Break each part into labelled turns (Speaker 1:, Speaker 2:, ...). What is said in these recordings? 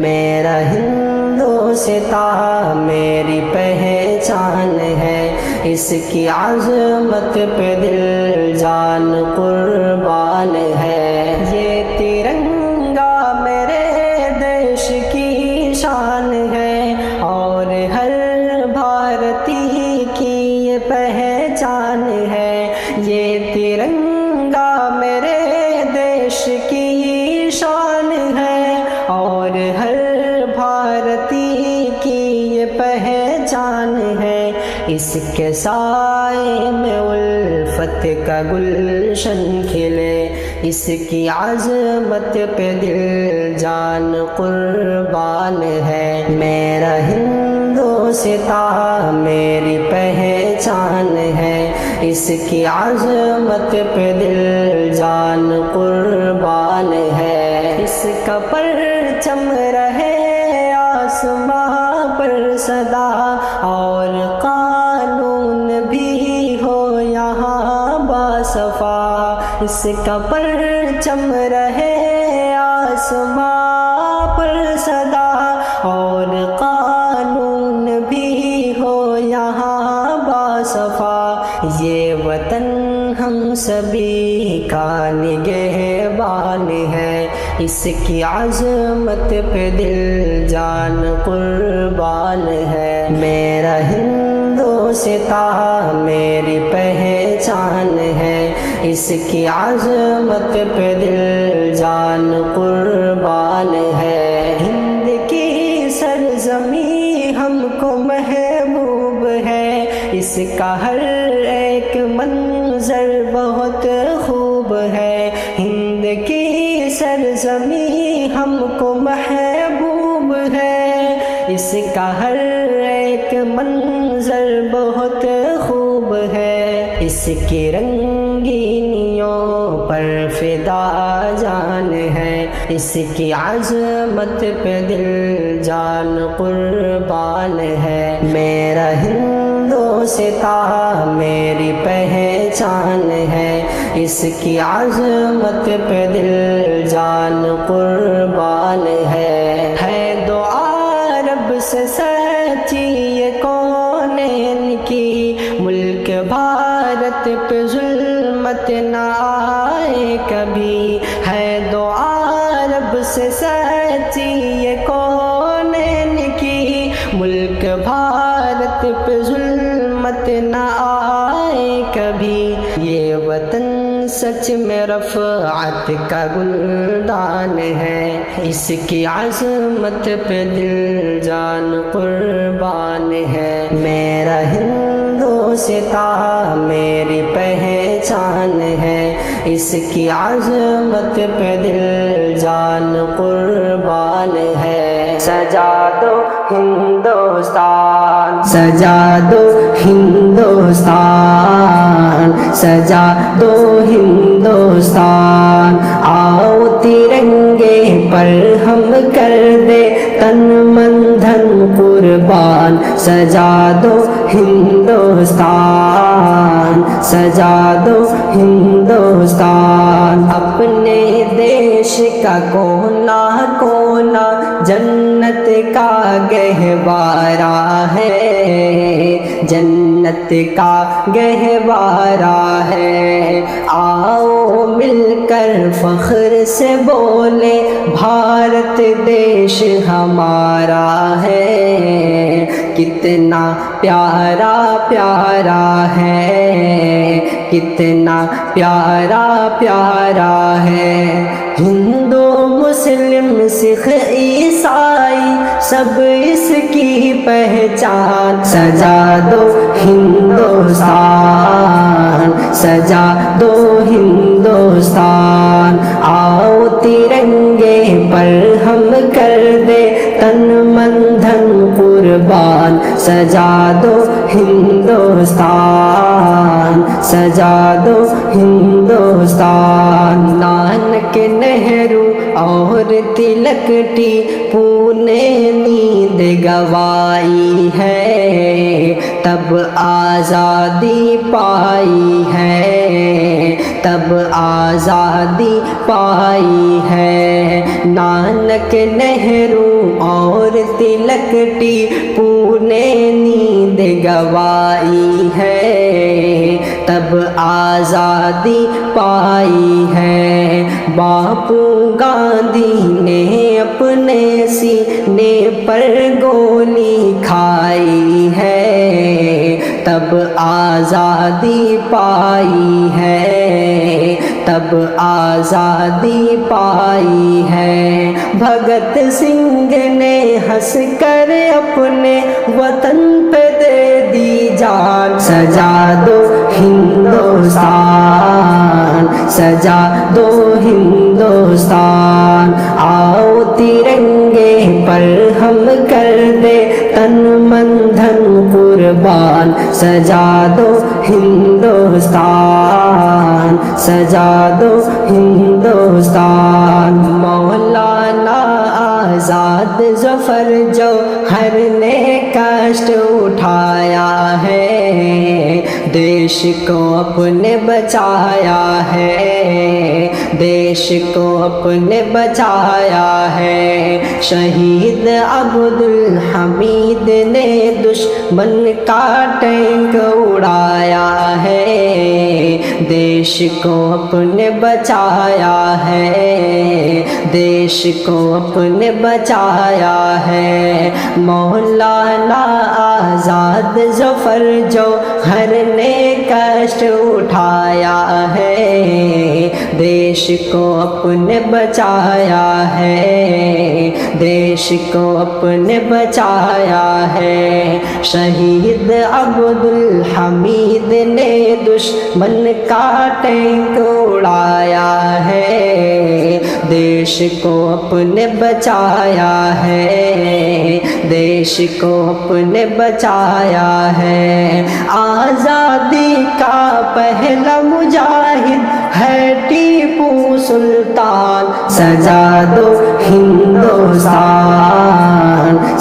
Speaker 1: میرا ہندوستاں میری پہچان ہے، اس کی عظمت پہ دل جان قربان ہے۔ یہ ترنگا میرے دیش کی شان ہے، اور ہر بھارتی کی یہ پہچان ہے۔ یہ ترنگا میرے دیش کی شان ہے، اور ہر بھارتی کی یہ پہچان ہے۔ اس کے سائے میں الفت کا گلشن کھلے، اس کی عظمت پہ دل جان قربان ہے۔ میرا ہندوستاں میری پہچان ہے، اس کی عظمت پہ دل جان قربان ہے۔ اس کا پرچم رہے آسماں پر سدا، اور قانون بھی ہو یہاں باصفا۔ اس کا پرچم رہے آسماں پر سدا، اور قانون بھی ہو یہاں باصفا۔ یہ وطن ہم سبھی کا نگہبان ہے، اس کی عظمت پہ دل جان قربان ہے۔ میرا ہندوستاں میری پہچان ہے، اس کی عظمت پہ دل جان قربان ہے۔ ہند کی سرزمین ہم کو محبوب ہے، اس کا ہر ایک منظر بہت خوب ہے۔ ہند کی سرزمین ہم کو محبوب ہے، اس کا ہر ایک منظر بہت خوب ہے۔ اس کی رنگینیوں پر فدا جان ہے، اس کی عظمت پہ دل جان قربان ہے۔ میرا ہندوستاں میری پہچان ہے، اس کی عظمت پہ دل جان قربان ہے۔ دو عرب سے سچی یہ کونین کی، ملک بھارت پہ ظلمت نہ آئے کبھی۔ ہے دو عرب سے سچی یہ کونین کی، ملک بھارت پہ ظلمت نہ آئے کبھی۔ یہ وطن سچ میں رفعت کا گلدان ہے، اس کی عظمت پہ دل جان قربان ہے۔ میرا ہندوستاں میری پہچان ہے، اس کی عظمت پہ دل جان قربان ہے۔ سجا دو ہندوستان، سجا دو ہندوستان، سجا دو ہندوستان۔ آؤ ترنگے پر ہم کر دے تن من دھن قربان۔ سجا دو ہندوستان، سجا دو ہندوستان۔ اپنے دیش کا کونا کونا جنت کا گہوارہ ہے، جنت کا گہوارہ ہے۔ آؤ مل کر فخر سے بولے بھارت دیش ہمارا ہے، کتنا پیارا پیارا ہے، کتنا پیارا پیارا ہے۔ ہندو مسلم سکھ عیسائی سب اس کی پہچان۔ سجا دو ہندوستان، سجا دو ہندوستان۔ آؤ ترنگے پر ہم کر دے تن من دھن قربان۔ سجا دو ہندوستان، سجا دو ہندوستان۔ نانک نہرو اور تلک ٹیپو نے نیند گوائی ہے، تب آزادی پائی ہے، تب آزادی پائی ہے، نانک نہرو اور تلک ٹیپو نے نیند گوائی ہے، تب آزادی پائی ہے، باپو گاندھی نے اپنے سینے پر گولی کھائی ہے، تب آزادی پائی ہے، تب آزادی پائی ہے، بھگت سنگھ نے ہنس کر اپنے وطن پہ دے دی جان، سجا دو ہندوستان، سجا دو ہندوستان، آؤ ترنگے پر ہم کر دے تن من دھن قربان، سجا دو ہندوستان، سجا دو ہندوستان، مولانا آزاد ظفر جوہر نے کشٹ اٹھایا ہے، دیش کو اپنے بچایا ہے، دیش کو اپنے بچایا ہے، شہید عبدالحمید نے دشمن کا ٹینک اڑایا ہے، دیش کو اپنے بچایا ہے، دیش کو اپنے بچایا ہے، مولانا آزاد ظفر جوہر نے کشٹ اٹھایا ہے، دیش کو اپنے بچایا ہے، دیش کو اپنے بچایا ہے، شہید عبدالحمید نے دشمن کا ٹینک اڑایا ہے، دیش کو اپنے بچایا ہے، دیش کو اپنے بچایا ہے، آزادی کا پہلا مجاہد ہے ٹیپو سلطان، سجا دو ہندوستان،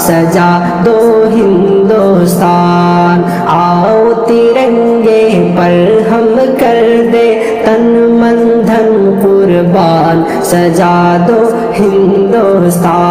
Speaker 1: سجا دو ہندوستان، آؤ ترنگے پر ہم کر دے تن من دھن قربان، سجا دو ہندوستان،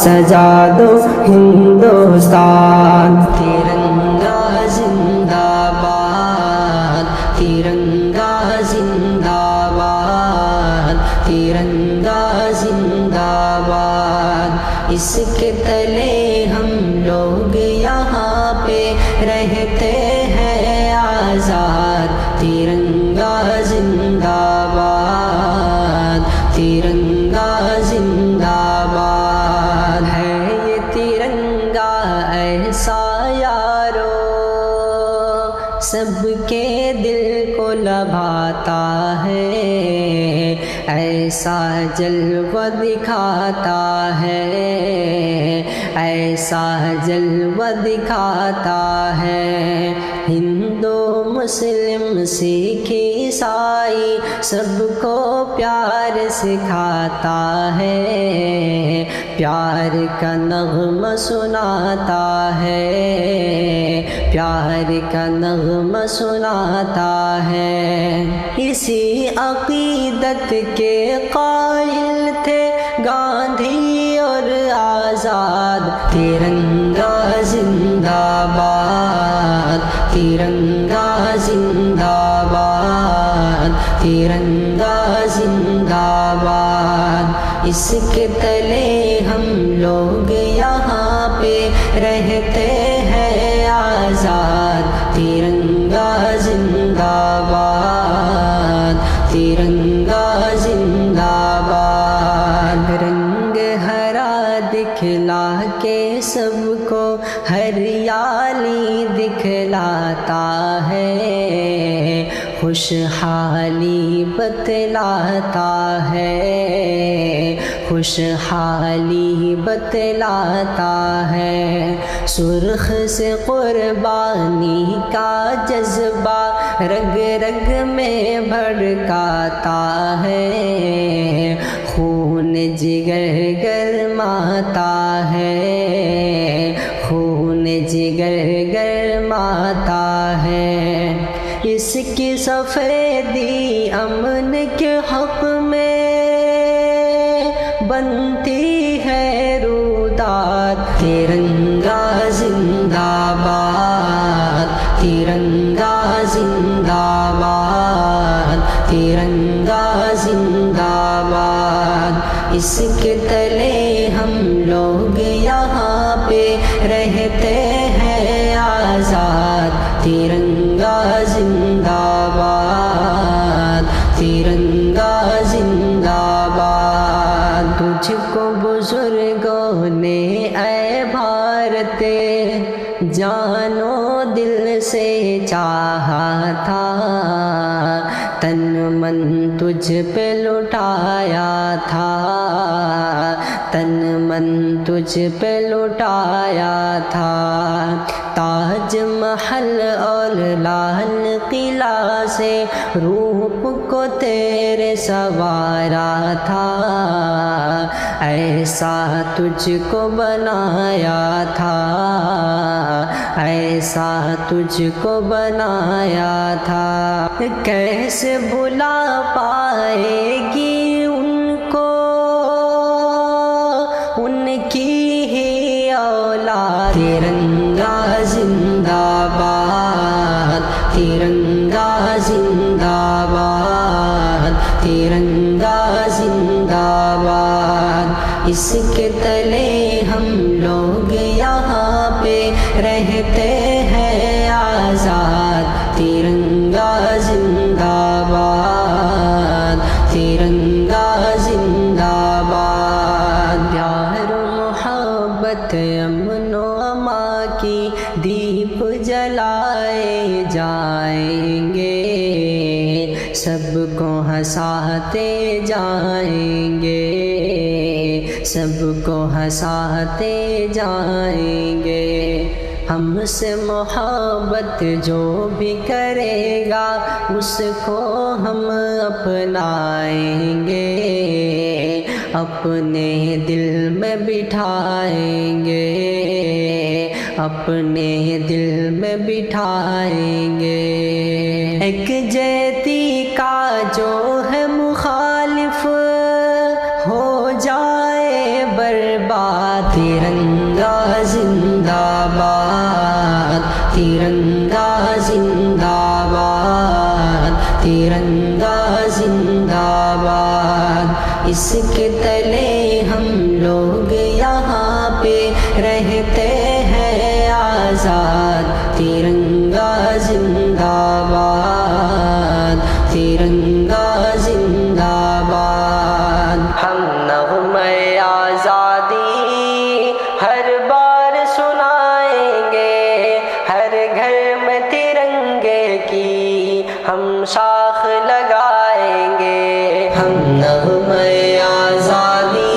Speaker 1: سجا دو ہندوستان، ترنگا زندہ باد، ترنگا زندہ باد، ترنگا زندہ باد، اس کے تلے ہم لوگ یہاں پہ رہتے ہیں آزاد، ترنگا زندہ باد، ترنگا زندہ باد، ہے یہ ترنگا ایسا یارو سب کے دل کو لبھاتا ہے، ایسا جلوہ دکھاتا ہے، ایسا جلوہ دکھاتا ہے، ہندو مسلم سکھ عیسائی سب کو پیار سکھاتا ہے، پیار کا نغمہ سناتا ہے، پیار کا نغمہ سناتا ہے، اسی عقیدت کے قائل تھے گاندھی اور آزاد، ترنگا زندہ باد، ترنگا زندہ باد، ترنگا زندہ باد، اس کے تلے ہم لوگ یہاں پہ رہتے ہیں آزاد، ترنگا زندہ باد، ترنگا زندہ باد، رنگ ہرا دکھلا کے سب کو ہریالی دکھلاتا ہے، خوشحالی بتلاتا ہے، خوشحالی بتلاتا ہے، سرخ سے قربانی کا جذبہ رگ رگ میں بھڑکاتا ہے، خون جگر گرماتا ہے، خون جگر گرماتا ہے، اس کی سفیدی امن کے حق میں بنتی ہے روداد، ترنگا زندہ باد، ترنگا زندہ باد، ترنگا زندہ باد۔ اس کے تلے ہم لوگ یہاں پہ رہتے ہیں آزاد، ترنگا زندہ باد، ترنگا زندہ باد۔ تجھ کو بزرگوں نے اے بھارت جان و دل سے چاہا تھا، تن من تجھ پہ لٹایا تھا، تن من تجھ پہ لٹایا تھا۔ تاج محل اور لال قلعہ سے روپ کو تیرے سنوارا تھا، ایسا تجھ کو بنایا تھا، ایسا تجھ کو بنایا تھا۔ کیسے بھلا پائے گی ان کو ان کی ہی اولاد، ترنگا زندہ باد، ترنگا زندہ باد، ترنگا زندہ باد۔ اس کے تلے ہم لوگ یہاں پہ رہتے ہیں آزاد، ترنگا زندہ باد، ترنگا زندہ باد۔ پیار و محبت امن و امان کی دیپ جلائے جائیں گے، سب کو ہنساتے جائیں گے، سب کو ہنساتے جائیں گے۔ ہم سے محبت جو بھی کرے گا اس کو ہم اپنائیں گے، اپنے دل میں بٹھائیں گے، اپنے دل میں بٹھائیں گے۔ ایک جیتی کا جو ہے مخالف ہو جائے برباد، ترنگا زندہ باد، ترنگا زندہ باد، ترنگا زندہ باد۔ اس کے تلے ہم لوگ یہاں پہ رہتے ہیں آزاد، ترنگا زندہ باد، ترنگا زندہ باد۔ ہم نغمۂ آزادی ہر بار سنائیں گے، ہر گھر میں ترنگے کی ہم شاخ لگائیں گے۔ ہم نغمۂ آزادی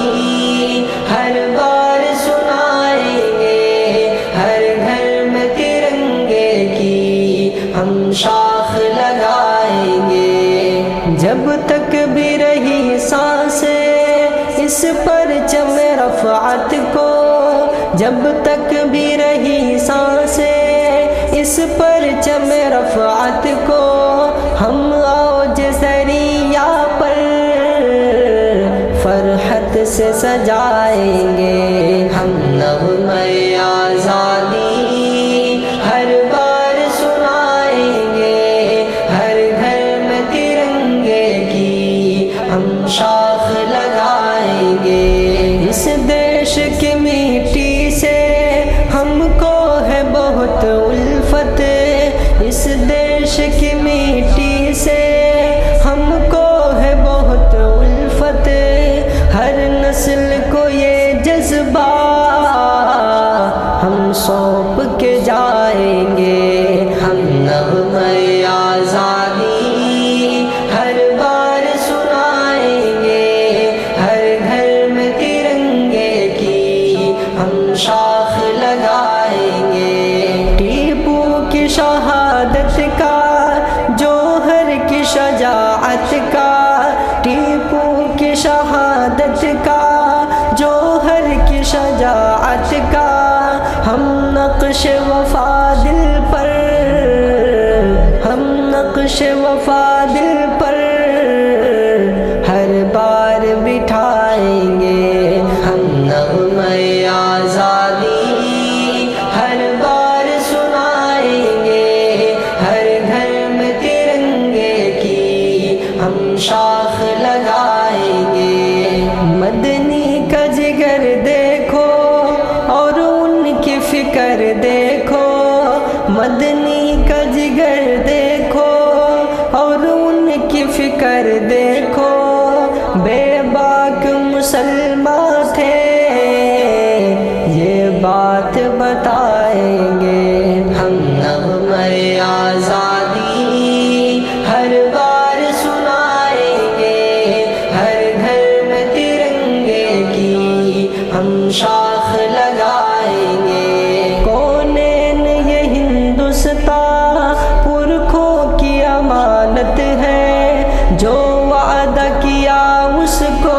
Speaker 1: ہر بار سنائیں گے، ہر گھر میں ترنگے کی ہم شاخ لگائیں گے۔ جب تک بھی رہی سانسیں اس پرچم رفعت کو، جب تک بھی رہی سانسیں اس پرچم رفعت کو، ہم اوج سریا پر فرحت سے سجائیں گے۔ ہم نغمۂ آزادی ہر بار سنائیں گے، ہر گھر میں ترنگے کی ہم شاخ لگائیں گے۔ اس دیش کی مٹی سے ہم کو ہے بہت الفت، اس دیش کی مٹی سے ہم کو ہے بہت الفت، ہر نسل کو یہ جذبہ ہم سونپ کے جائیں گے۔ ہم نغمۂ آزادی ہر بار سنائیں گے، ہر گھر میں ترنگے کی ہم شاخ لگائیں گے۔ ٹیپو کی شہادت کا، جوہر کی شجاعت کا، ٹیپو کی شہادت کا، جوہر کی شجاعت کا، ہم نقش وفا دل پر، ہم نقش وفا دل پر ہر بار بٹھائیں گے ہم نغمۂ آزادی ہر بار سنائیں گے ہر گھر میں ترنگے کی ہم شاخ لگائیں گے مدنی کا جگر دیکھو اور ان کی فکر دیکھو مدنی کا جگر دیکھو اور ان کی فکر دیکھو بے باک مسلمان تھے یہ بات بتائیں گے ہم نغمۂ آزادی ہر بار سنائیں گے ہر گھر میں ترنگے کی ہم شاخ لگائیں گے کونین یہ ہندوستان پرکھوں کی امانت ہے جو وعدہ کیا اس کو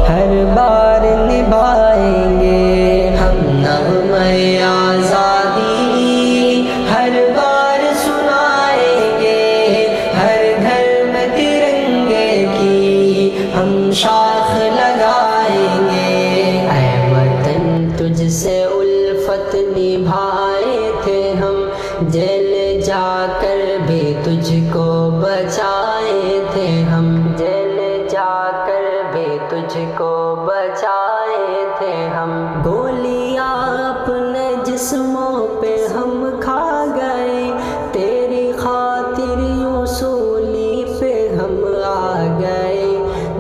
Speaker 1: ہر بار نبھائیں گے ہم نغمۂ آزادی ہر بار سنائیں گے ہر گھر میں ترنگے کی ہم شاخ لگائیں گے اے وطن تجھ سے الفت نبھائے تھے ہم جیل جا کر بھی تجھ کو بچائے تھے ہم جیل جا کر بھی تجھ کو بچائے تھے ہم گولیاں اپنے جسموں پہ ہم کھا گئے تیری خاطر یوں سولی پہ ہم آ گئے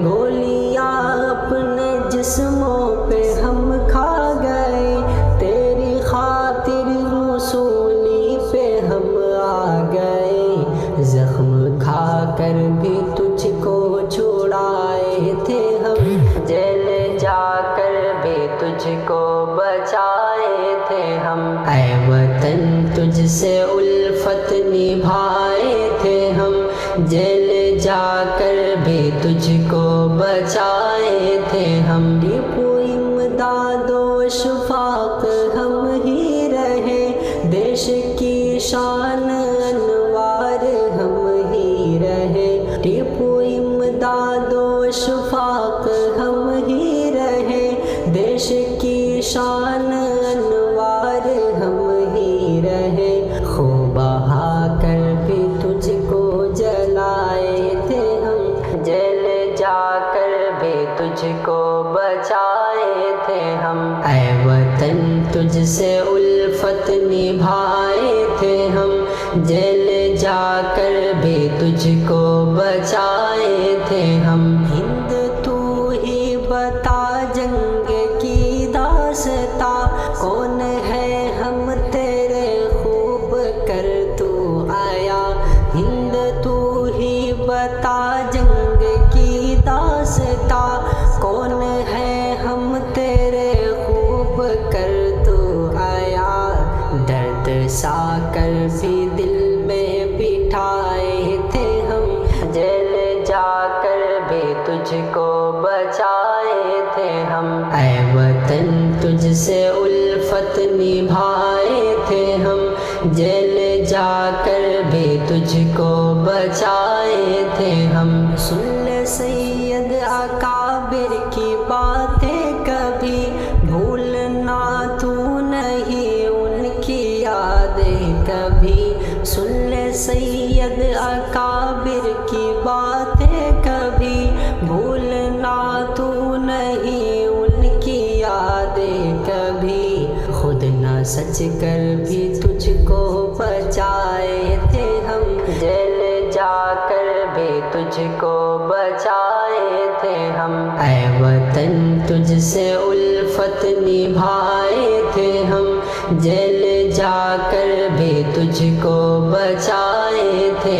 Speaker 1: گولیاں اپنے جسموں پہ ہم کھا گئے تیری خاطر یوں سولی پہ ہم آ گئے زخم کھا کر بھی تجھ کو چھڑائے تھے ہم جیل جا کر بھی تجھ کو بچائے تھے ہم اے وطن تجھ سے الفت نبھائے تھے ہم جیل جا کر بھی تجھ کو بچائے تھے ہم ٹیپو امداد و شفاق ہم ہی رہے دیش کی شان انوار ہم ہی رہے ٹیپو امداد و شفاق ہم ہی رہے دیش کی شان انوار ہم ہی رہے خوب بہا کر بھی تجھ کو جلائے تھے ہم جیل جا کر بھی تجھ کو بچائے تھے ہم اے وطن تجھ سے الفت نبھائے تھے ہم جیل جا کر بھی تجھ کو بچائے تھے ہم ہند تو ہی بتا جنگ کی داستاں کون ہے ہم تیرے خوب کر تو آیا ہند تو ہی بتا جنگ کی داستاں کون ہے ہم تیرے خوب کر تو آیا درد سا کر بھی دل میں بٹھائے تھے ہم جیل جا کر بھی تجھ کو بچائے تھے ہم اے وطن تجھ سے الفت نبھائے تھے ہم جیل جا کر بھی تجھ کو بچائے تھے ہم سن لے سید اکابر کی باتیں کبھی بھولنا تو نہیں ان کی یادیں کبھی سن لے سید اکابر کی باتیں کبھی بھولنا تو نہیں ان کی یادیں کبھی خود نہ سچ کر بھی تجھ کو بچائے تھے ہم جیل جا کر بھی تجھ کو بچائے تھے ہم اے وطن تجھ سے الفت نبھائے تھے ہم جیل جا کر بھی تجھ کو بچائے تھے